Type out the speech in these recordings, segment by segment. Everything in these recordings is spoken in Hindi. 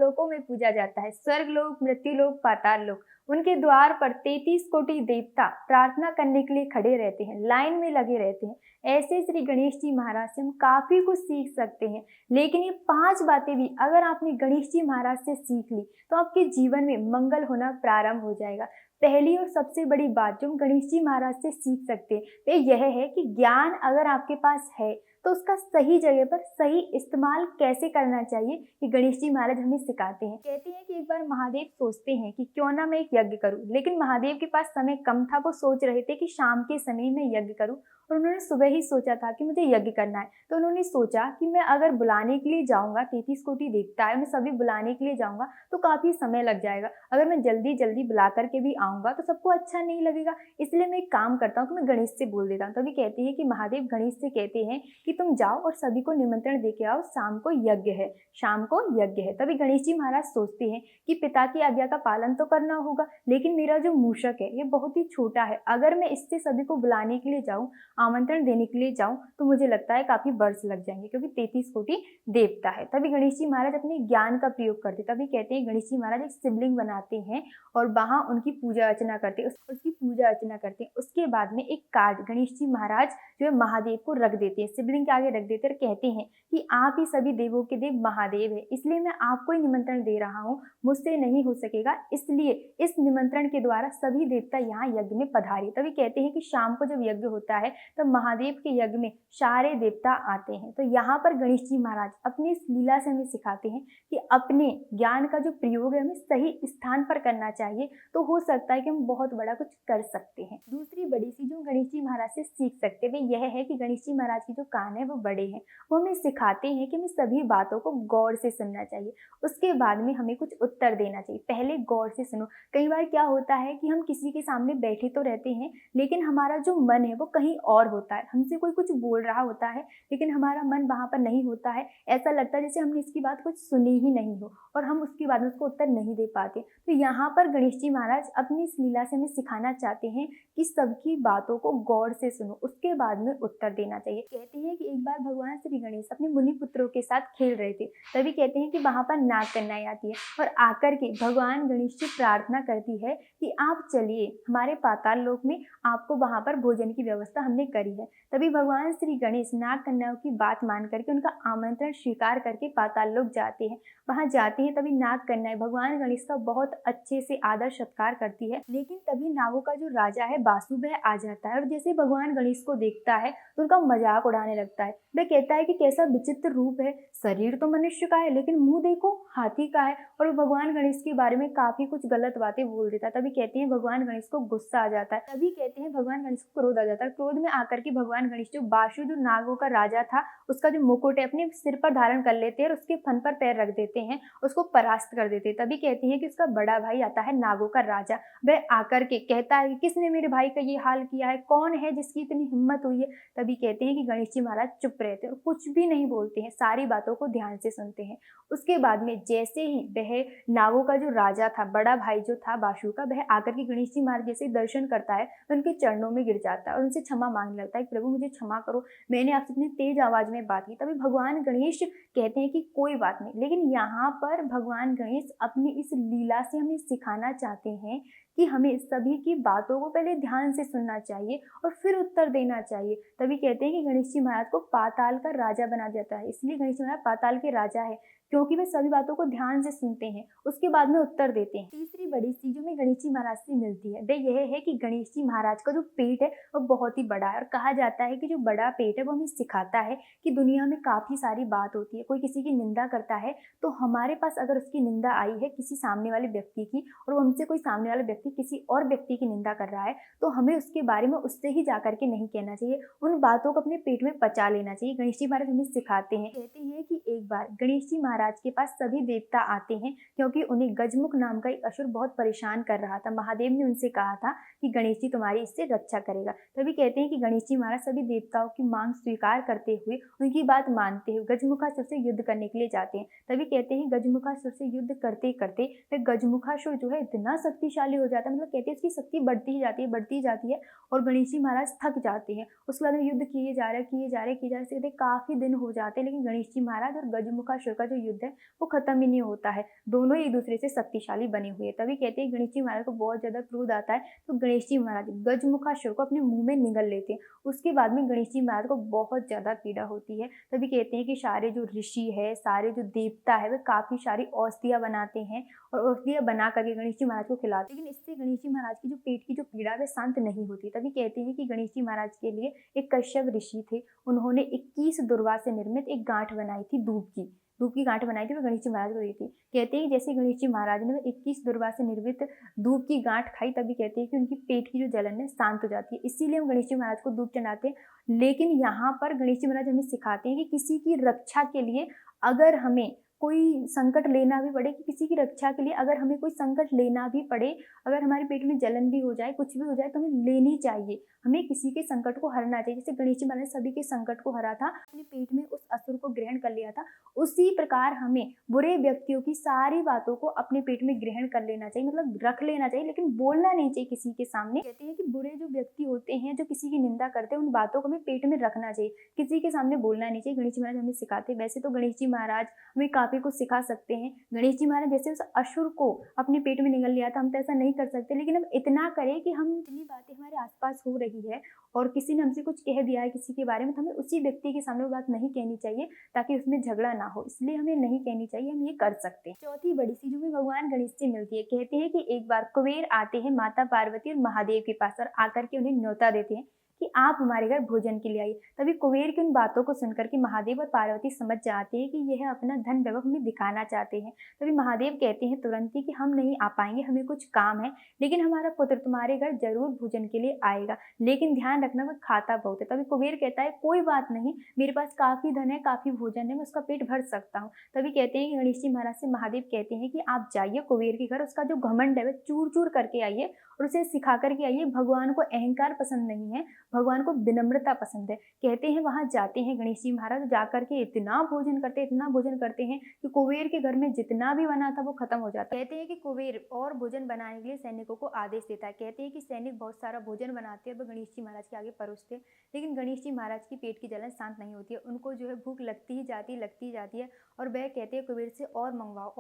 लोकों में पूजा जाता है, स्वर्ग लोक, मृत्यु लोक, पाताल लोक। उनके द्वार पर 33 कोटि देवता प्रार्थना करने के लिए खड़े रहते हैं, लाइन में लगे रहते हैं। ऐसे श्री गणेश जी महाराज से हम काफी कुछ सीख सकते हैं। लेकिन ये 5 बातें भी अगर आपने गणेश जी महाराज से सीख ली तो आपके जीवन में मंगल होना प्रारंभ हो जाएगा। पहली और सबसे बड़ी बात जो हम गणेश जी महाराज से सीख सकते हैं वो यह है कि ज्ञान अगर आपके पास है तो उसका सही जगह पर सही इस्तेमाल कैसे करना चाहिए, ये गणेश जी महाराज हमें सिखाते हैं। कहते हैं कि एक बार महादेव सोचते हैं कि क्यों ना मैं एक यज्ञ करूं, लेकिन महादेव के पास समय कम था। वो सोच रहे थे कि शाम के समय में यज्ञ करूं, और उन्होंने सुबह ही सोचा था कि मुझे यज्ञ करना है। तो उन्होंने सोचा कि मैं अगर बुलाने के लिए जाऊंगा, 33 कोटि देवता है, मैं सभी बुलाने के लिए जाऊंगा तो काफी समय लग जाएगा। अगर मैं जल्दी जल्दी बुला करके भी आऊंगा तो सबको अच्छा नहीं लगेगा, इसलिए मैं एक काम करता हूँ कि मैं गणेश से बोल देता हूँ। तभी कहते हैं कि महादेव गणेश से कहते हैं कि तुम जाओ और सभी को निमंत्रण देके आओ, शाम को यज्ञ है, शाम को यज्ञ है। तभी गणेश जी महाराज सोचते हैं कि पिता की आज्ञा का पालन तो करना होगा, लेकिन मेरा जो मूषक है ये बहुत ही छोटा है, अगर मैं इससे सभी को बुलाने के लिए जाऊं, आमंत्रण देने के लिए जाऊं, तो मुझे लगता है काफी वर्ष लग जाएंगे, क्योंकि 33 कोटि देवता है। तभी गणेश जी महाराज अपने ज्ञान का प्रयोग करते, तभी कहते हैं गणेश जी महाराज एक शिवलिंग बनाते हैं और वहां उनकी पूजा अर्चना करते, उसकी पूजा अर्चना करते हैं। उसके बाद में एक कार्ड गणेश जी महाराज जो है महादेव को रख देते हैं, शिवलिंग के आगे रख देते हैं और कहते हैं कि आप ही सभी देवों के देव महादेव है, इसलिए मैं आपको ही निमंत्रण दे रहा हूँ, मुझसे नहीं हो सकेगा, इसलिए इस निमंत्रण के द्वारा सभी देवता यहाँ यज्ञ में पधारे। तभी कहते हैं कि शाम को जब यज्ञ होता है तब महादेव के यज्ञ में सारे देवता आते हैं। तो यहाँ पर गणेश जी महाराज अपनी इस लीला से हमें सिखाते हैं कि अपने ज्ञान का जो प्रयोग है हमें सही स्थान पर करना चाहिए, तो हो सकता है कि हम बहुत बड़ा कुछ कर सकते हैं। दूसरी बड़ी सी जो गणेश जी महाराज से सीख सकते हैं यह है कि गणेश जी महाराज की जो कान है वो बड़े हैं, वो हमें सिखाते हैं कि हमें सभी बातों को गौर से सुनना चाहिए, उसके बाद में हमें कुछ उत्तर देना चाहिए। पहले गौर से सुनो। कई बार क्या होता है कि हम किसी के सामने बैठे तो रहते हैं, लेकिन हमारा जो मन है वो कहीं और होता है, हमसे कोई कुछ बोल रहा होता है लेकिन हमारा मन वहां पर नहीं होता है। ऐसा लगता है जैसे हमने इसकी बात कुछ सुनी ही नहीं हो और हम उसके बाद में उसको उत्तर नहीं दे पाते। तो यहाँ पर गणेश जी महाराज अपनी इस लीला से हमें सिखाना चाहते हैं कि सबकी बातों को गौर से सुनो, उसके बाद में उत्तर देना चाहिए। कहते हैं कि एक बार भगवान श्री गणेश अपने मुनि पुत्रों के साथ खेल रहे थे, तभी कहते हैं कि वहां पर नाग कन्याएं आती है और आकर के भगवान गणेश से प्रार्थना करती है कि आप चलिए हमारे पाताल लोक में, आपको वहां पर भोजन की व्यवस्था हमने करी है। तभी भगवान श्री गणेश नाग कन्याओं की बात मान करके उनका आमंत्रण स्वीकार करके पाताल लोक जाते हैं। वहां जाते हैं तभी नाग कन्याएं भगवान गणेश का बहुत अच्छे से आदर सत्कार करती है, लेकिन तभी नागों का जो राजा है बासु वह आ जाता है और जैसे भगवान गणेश को देखता है तो उनका मजाक उड़ाने लगता है। वह कहता है कि कैसा विचित्र रूप है, शरीर तो मनुष्य का है लेकिन मुंह देखो हाथी का है, और भगवान गणेश के बारे में काफी कुछ गलत बातें बोल देता है। तभी कहते हैं भगवान गणेश को गुस्सा आ जाता है, तभी कहते हैं भगवान गणेश को क्रोध आ जाता है। क्रोध में आकर के भगवान गणेश जो बासु जो नागों का राजा था उसका जो मुकुट है अपने सिर पर धारण कर लेते हैं और उसके फन पर पैर रख देते हैं, उसको परास्त कर देते हैं। तभी कहते हैं कि उसका बड़ा भाई आता है नागों का राजा, वह आकर के कहता है कि किसने मेरे भाई का ये हाल किया है, कौन है जिसकी इतनी हिम्मत हुई है। तभी कहते हैं कि गणेश जी महाराज चुप रहते हैं और कुछ भी नहीं बोलते हैं, सारी बातों को ध्यान से सुनते हैं। उसके बाद में जैसे ही वह नागों का जो राजा था, बड़ा भाई जो था बासु का, वह आकर के गणेश जी महाराज जैसे दर्शन करता है उनके चरणों में गिर जाता है और उनसे क्षमा मांगने लगता है, प्रभु मुझे क्षमा करो, मैंने आपसे इतनी तेज आवाज में बात की। तभी भगवान गणेश कहते हैं कि कोई बात नहीं। लेकिन यहाँ पर भगवान गणेश अपनी इस लीला से हमें सिखाना चाहते हैं कि हमें सभी की बातों को पहले ध्यान से सुनना चाहिए और फिर उत्तर देना चाहिए। तभी कहते हैं कि गणेश जी महाराज को पाताल का राजा बना जाता है, इसलिए गणेश जी महाराज पाताल के राजा है क्योंकि वे सभी बातों को ध्यान से सुनते हैं, उसके बाद में उत्तर देते हैं। तीसरी बड़ी चीज जो हमें गणेश जी महाराज से मिलती है वह यह है कि गणेश जी महाराज का जो पेट है वो बहुत ही बड़ा है, और कहा जाता है कि जो बड़ा पेट है वो हमें सिखाता है कि दुनिया में काफी सारी बात होती है। कोई किसी की निंदा करता है तो हमारे पास अगर उसकी निंदा आई है किसी सामने वाले व्यक्ति की, और वो हमसे कोई सामने वाला व्यक्ति किसी और व्यक्ति की निंदा कर रहा है, तो हमें उसके बारे में उससे ही जाकर के नहीं कहना चाहिए, उन बातों को अपने पेट में पचा लेना चाहिए। गणेश जी महाराज हमें सिखाते हैं। कहते हैं कि एक बार गणेश जी महाराज के पास सभी देवता आते हैं क्योंकि उन्हें गजमुख नाम का एक असुर बहुत परेशान कर रहा था। महादेव ने उनसे कहा था कि गणेश जी तुम्हारी इससे रक्षा करेगा। तभी कहते हैं कि गणेश जी महाराज सभी देवताओं की मांग स्वीकार करते हुए, उनकी बात मानते हुए गजमुखासुर से युद्ध करने के लिए जाते हैं। तभी कहते हैं गजमुखासुर से युद्ध करते करते फिर गजमुखासुर जो है इतना शक्तिशाली हो जाता है, मतलब कहते हैं उसकी शक्ति बढ़ती ही जाती है, बढ़ती ही जाती है, और गणेश जी महाराज थक जाते हैं। उसके बाद में युद्ध किए जा रहे काफी दिन हो जाते हैं, लेकिन गणेश जी महाराज और गजमुखासुर का जो युद्ध है वो खत्म ही नहीं होता है, दोनों एक दूसरे से शक्तिशाली बने हुए हैं। तभी कहते हैं गणेश जी महाराज को बहुत ज़्यादा क्रोध आता है, तो गणेश जी महाराज गजमुखासुर को अपने मुँह में निगल लेते हैं। उसके बाद में गणेश जी महाराज को बहुत ज़्यादा पीड़ा होती है। तभी कहते हैं कि सारे जो ऋषि है, सारे जो देवता है, वे काफ़ी सारी औषधियाँ बनाते हैं और औषधियाँ बना करके गणेश जी महाराज को खिलाते हैं। लेकिन इससे गणेश जी महाराज की जो पेट की जो पीड़ा है, शांत नहीं होती। तभी कहते हैं कि गणेश जी महाराज के लिए एक कश्यप ऋषि थे, उन्होंने 21 दुर्वा से निर्मित एक गांठ बनाई थी दूब की गांठ बनाई थी, वो गणेश जी महाराज को दी थी। कहते हैं जैसे गणेश जी महाराज ने 21 दुर्वा से निर्मित दूब की गांठ खाई, तभी कहते हैं कि उनकी पेट की जो जलन है शांत हो जाती है। इसीलिए हम गणेश जी महाराज को दूब चढ़ाते हैं। लेकिन यहाँ पर गणेश जी महाराज हमें सिखाते हैं कि किसी की रक्षा के लिए अगर हमें कोई संकट लेना भी पड़े, कि किसी की रक्षा के लिए अगर हमें कोई संकट लेना भी पड़े, अगर हमारे पेट में जलन भी हो जाए, कुछ भी हो जाए, तो हमें लेनी चाहिए। हमें किसी के संकट को हरना चाहिए। जैसे गणेश जी महाराज ने सभी के संकट को हरा था, अपने पेट में उस असुर को ग्रहण कर लिया था, उसी प्रकार हमें बुरे व्यक्तियों की सारी बातों को अपने पेट में ग्रहण कर लेना चाहिए, मतलब रख लेना चाहिए, लेकिन बोलना नहीं चाहिए किसी के सामने। कहते हैं कि बुरे जो व्यक्ति होते हैं, जो किसी की निंदा करते हैं, उन बातों को हमें पेट में रखना चाहिए, किसी के सामने बोलना नहीं चाहिए। गणेश जी महाराज हमें सिखाते हैं। वैसे तो गणेश जी महाराज हमें काफी कुछ सिखा सकते हैं। गणेश जी महाराज जैसे उस असुर को अपने पेट में निगल लिया था, हम तो ऐसा नहीं कर सकते, लेकिन हम इतना करें कि हम इतनी बातें हमारे आसपास हो रही है और किसी ने हमसे कुछ कह दिया है किसी के बारे में, तो हमें उसी व्यक्ति के सामने वो बात नहीं कहनी चाहिए, ताकि उसमें झगड़ा ना हो। इसलिए हमें नहीं कहनी चाहिए, हम ये कर सकते हैं। चौथी बड़ी चीज हमें भगवान गणेश से मिलती है। कहते हैं कि एक बार कुबेर आते हैं माता पार्वती और महादेव के पास और आकर के उन्हें न्योता देते हैं कि आप हमारे घर भोजन के लिए आइए। तभी कुबेर की उन बातों को सुनकर के महादेव और पार्वती समझ जाते हैं कि यह अपना धन वैभव हमें दिखाना चाहते हैं। तभी महादेव कहते हैं तुरंत ही कि हम नहीं आ पाएंगे, हमें कुछ काम है, लेकिन हमारा पुत्र तुम्हारे घर जरूर भोजन के लिए आएगा, लेकिन ध्यान रखना वह खाता बहुत है। तभी कुबेर कहता है कोई बात नहीं, मेरे पास काफी धन है, काफी भोजन है, मैं उसका पेट भर सकता हूँ। तभी कहते हैं कि गणेश जी महाराज से महादेव कहते हैं कि आप जाइए कुबेर के घर, उसका जो घमंड है वह चूर चूर करके आइए और उसे सिखा करके आइए। भगवान को अहंकार पसंद नहीं है, भगवान को विनम्रता पसंद है। कहते हैं वहां जाते हैं गणेश जी महाराज, जाकर के इतना भोजन करते हैं कि कुबेर के घर में जितना भी बना था वो खत्म हो जाता है। कहते हैं कि कुबेर और भोजन बनाने के लिए सैनिकों को आदेश देता है। कहते हैं कि सैनिक बहुत सारा भोजन बनाते हैं और गणेश जी महाराज के आगे परोसते हैं, लेकिन गणेश जी महाराज की पेट की जलन शांत नहीं होती है। उनको जो है भूख लगती ही जाती है और वह कहते हैं कुबेर से और मंगवाओ।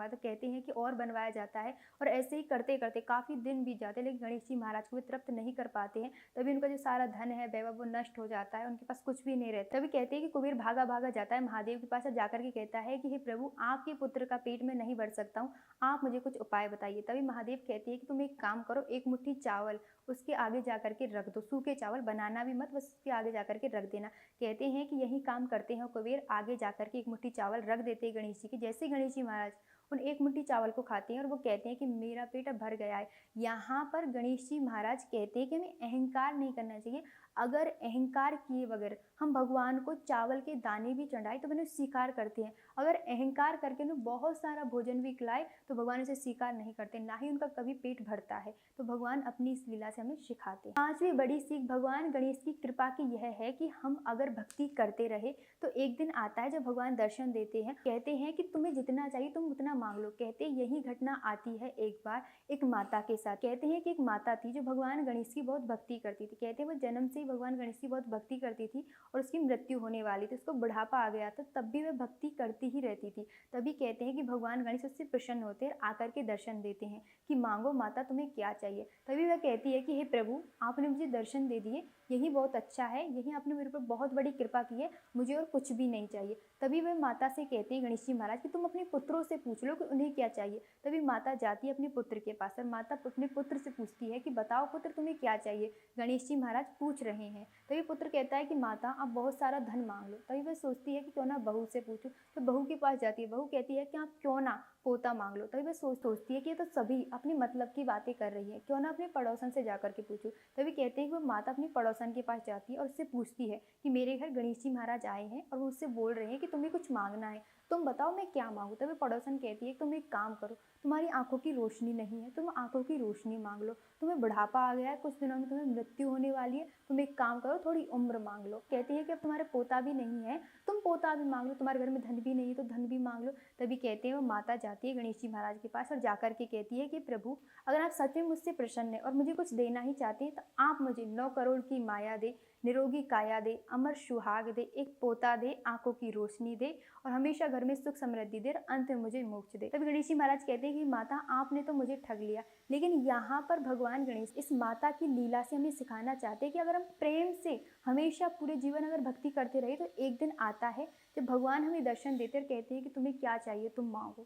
तो कहते हैं कि और बनवाया जाता है और ऐसे ही करते करते काफी दिन बीत जाते हैं, लेकिन गणेश जी महाराज को वे तृप्त नहीं कर पाते हैं। तभी उनका जो सारा धन है वैभव वो नष्ट हो जाता है, उनके पास कुछ भी नहीं रहता। तभी कहते हैं कि कुबेर भागा भागा जाता है महादेव के पास और जाकर के कहता है कि हे प्रभु, आपके पुत्र का पेट में नहीं भर सकता हूँ, आप मुझे कुछ उपाय बताइए। तभी महादेव कहते हैं कि तुम एक काम करो, एक मुट्ठी चावल उसके आगे जाकर के रख दो, सूखे चावल, बनाना भी मत, बस उसके आगे जाकर के रख देना। कहते हैं कि यही काम करते हैं कुबेर, आगे जाकर के एक मुट्ठी चावल रख देते हैं गणेश जी की। जैसे गणेश जी महाराज उन एक मुट्ठी चावल को खाते हैं और वो कहते हैं कि मेरा पेट अब भर गया है। यहाँ पर गणेश जी महाराज कहते हैं कि हमें अहंकार नहीं करना चाहिए। अगर अहंकार किए बगैर हम भगवान को चावल के दाने भी चढ़ाए तो मैंने स्वीकार करते हैं, अगर अहंकार करके उन्हें बहुत सारा भोजन भी खिलाए तो भगवान उसे स्वीकार नहीं करते, ना ही उनका कभी पेट भरता है। तो भगवान अपनी इस लीला से हमें सिखाते हैं। पांचवी बड़ी सीख भगवान गणेश की कृपा की यह है कि हम अगर भक्ति करते रहे तो एक दिन आता है जब भगवान दर्शन देते हैं, कहते हैं कि तुम्हें जितना चाहिए तुम उतना मांग लो। कहते हैं यही घटना आती है एक बार एक माता के साथ। कहते हैं कि एक माता थी जो भगवान गणेश की बहुत भक्ति करती थी। कहते हैं वो जन्म से ही भगवान गणेश की बहुत भक्ति करती थी और उसकी मृत्यु होने वाली थी, उसको बुढ़ापा आ गया था, तब भी वह भक्ति करती ही रहती थी। तभी कहते हैं कि भगवान गणेश उससे प्रसन्न होते हैं, आकर के दर्शन देते हैं कि मांगो माता तुम्हें क्या चाहिए। तभी वह कहती है कि हे प्रभु, आपने मुझे दर्शन दे दिए, यही बहुत अच्छा है, यही आपने मेरे ऊपर बहुत बड़ी कृपा की है, मुझे और कुछ भी नहीं चाहिए। तभी वह माता से कहते हैं गणेश जी महाराज कि तुम अपने पुत्रों से पूछ लो कि उन्हें क्या चाहिए। तभी माता जाती है अपने पुत्र के पास और माता अपने पुत्र से पूछती है कि बताओ पुत्र तुम्हें क्या चाहिए, गणेश जी महाराज पूछ रहे हैं। तभी पुत्र कहता है कि माता आप बहुत सारा धन मांग लो। तभी वह सोचती है कि क्यों ना बहू से पूछूं, तो बहू के पास जाती है। बहू कहती है कि आप क्यों ना पोता मांग लो। तभी वह सोचती है कि ये तो सभी अपनी मतलब की बातें कर रही है, क्यों ना अपने पड़ोसन से जाकर के पूछूं। तभी कहते हैं कि वो माता अपनी पड़ोसन के पास जाती है और उससे पूछती है कि मेरे घर गणेश जी महाराज आए हैं और वो उससे बोल रहे हैं कि तुम्हें कुछ मांगना है, तुम बताओ मैं क्या मांगू। तभी पड़ोसन कहती है तुम एक काम करो, तुम्हारी आंखों की रोशनी नहीं है, तुम आंखों की रोशनी मांग लो, तुम्हें बुढ़ापा आ गया है, कुछ दिनों में तुम्हें मृत्यु होने वाली है, तुम एक काम करो थोड़ी उम्र मांग लो। कहती है कि अब तुम्हारे पोता भी नहीं है, तुम पोता भी मांग लो, तुम्हारे घर में धन भी नहीं है तो धन भी मांग लो। तभी कहते हैं वो माता जाती है गणेश जी महाराज के पास और जाकर के कहती है कि प्रभु, अगर आप सच में मुझसे प्रसन्न है और मुझे कुछ देना ही चाहते हैं तो आप मुझे 9 करोड़ की माया दे, निरोगी काया दे, अमर सुहाग दे, एक पोता दे, आंखों की रोशनी दे और हमेशा घर में सुख समृद्धि दे और अंत में मुझे मोक्ष दे। तभी गणेश जी महाराज कहते हैं कि माता आपने तो मुझे ठग लिया, लेकिन यहाँ पर भगवान गणेश इस माता की लीला से हमें सिखाना चाहते हैं कि अगर हम प्रेम से हमेशा पूरे जीवन अगर भक्ति करते रहे तो एक दिन आता है जब भगवान हमें दर्शन देते और कहते हैं कि तुम्हें क्या चाहिए तुम मांगो।